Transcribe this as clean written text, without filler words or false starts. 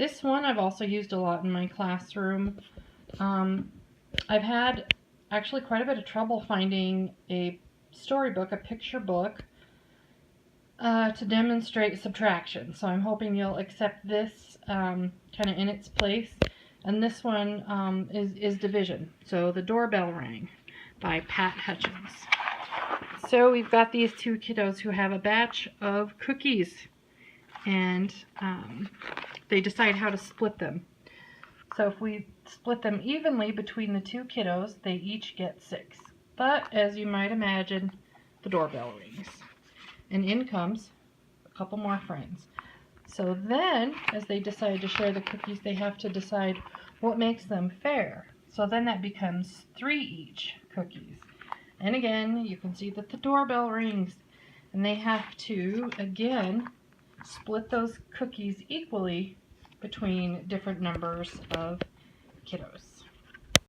This one I've also used a lot in my classroom. I've had actually quite a bit of trouble finding a storybook, a picture book, to demonstrate subtraction. So I'm hoping you'll accept this kind of in its place. And this one is division. So The Doorbell Rang by Pat Hutchins. So we've got these two kiddos who have a batch of cookies, and they decide how to split them. So if we split them evenly between the two kiddos, they each get 6. But as you might imagine, the doorbell rings, and in comes a couple more friends. So then, as they decide to share the cookies, they have to decide what makes them fair. So then that becomes 3 each cookies. And again, you can see that the doorbell rings, and they have to, again, split those cookies equally between different numbers of kiddos.